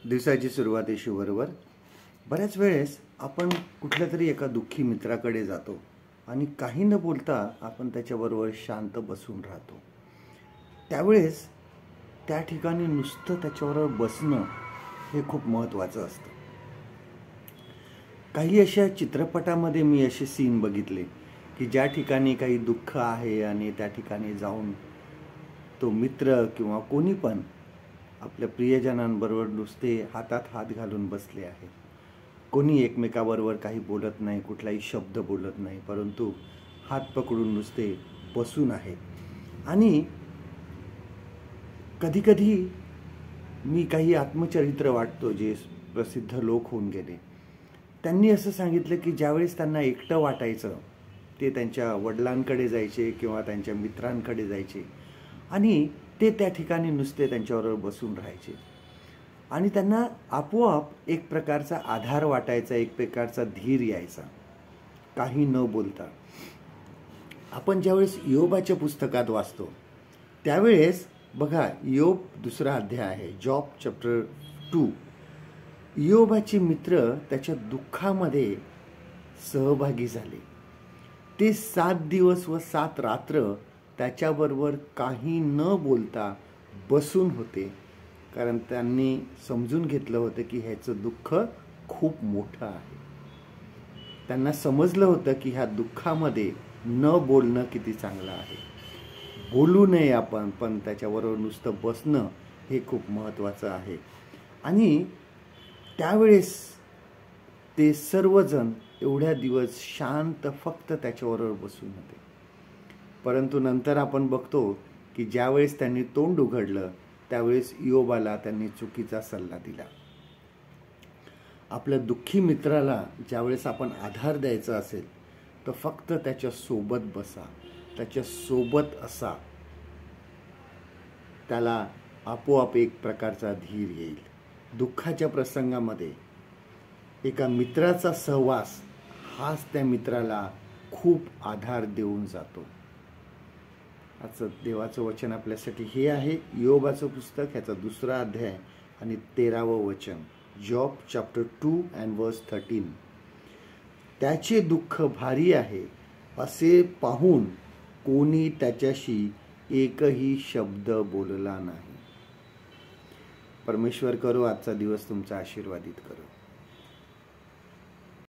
दिवसाची सुरुवात येशूबरोबर. बऱ्याच वेळेस आपण कुठल्या तरी एका दुःखी मित्राकडे जातो आणि काही न बोलता आपण त्याच्याबरोबर शांत बसून राहतो. त्यावेळेस त्या ठिकाणी नुसतं त्याच्याबरोबर बसणं हे खूप महत्त्वाचं असतं. काही अशा चित्रपटामध्ये मी असे सीन बघितले की ज्या ठिकाणी काही दुःख आहे आणि त्या ठिकाणी जाऊन तो मित्र किंवा कोणी पण आपल्या प्रियजनांबरोबर नुसते हातात हात घालून बसले आहे. कोणी एकमेकाबरोबर काही बोलत नाही, कुठलाही शब्द बोलत नाही, परंतु हात पकडून नुसते बसून आहे. आणि कधीकधी मी काही आत्मचरित्र वाटतो जे प्रसिद्ध लोक होऊन गेले. त्यांनी असं सांगितलं की ज्यावेळेस त्यांना एकटं वाटायचं ते त्यांच्या वडिलांकडे जायचे किंवा त्यांच्या मित्रांकडे जायचे आणि ते त्या ठिकाणी नुसते त्यांच्याबरोबर बसून राहायचे आणि त्यांना आपोआप एक प्रकारचा आधार वाटायचा, एक प्रकारचा धीर यायचा, काही न बोलता. आपण ज्यावेळेस योबाच्या पुस्तकात वाचतो त्यावेळेस बघा, योब 2 अध्याय आहे, जॉब चॅप्टर 2. योबाचे मित्र त्याच्या दुःखामध्ये सहभागी झाले. ते 7 दिवस व 7 रात्र त्याच्याबरोबर काही न बोलता बसून होते, कारण त्यांनी समजून घेतलं होतं की ह्याचं दुःख खूप मोठं आहे. त्यांना समजलं होतं की ह्या दुःखामध्ये न बोलणं किती चांगलं आहे. बोलू नये आपण, पण त्याच्याबरोबर नुसतं बसणं हे खूप महत्त्वाचं आहे. आणि त्यावेळेस ते सर्वजण एवढ्या दिवस शांत फक्त त्याच्याबरोबर बसून होते. परंतु नंतर आपण बघतो की ज्यावेळेस त्यांनी तोंड उघडलं त्यावेळेस योबाला त्यांनी चुकीचा सल्ला दिला. आपल्या दुःखी मित्राला ज्यावेळेस आपण आधार द्यायचा असेल तर फक्त त्याच्या सोबत बसा, त्याच्या सोबत असा. त्याला आपोआप एक प्रकारचा धीर येईल. दुःखाच्या प्रसंगामध्ये एका मित्राचा सहवास हाच त्या मित्राला खूप आधार देऊन जातो. आजचं देवाचं वचन आपल्यासाठी हे आहे, योबाचं पुस्तक, ह्याचा 2 अध्याय आणि 13वं वचन, जॉब चॅप्टर 2 and verse 13. त्याचे दुःख भारी आहे असे पाहून कोणी त्याच्याशी एकही शब्द बोलला नाही. परमेश्वर करो आजचा दिवस तुमचा आशीर्वादित करो.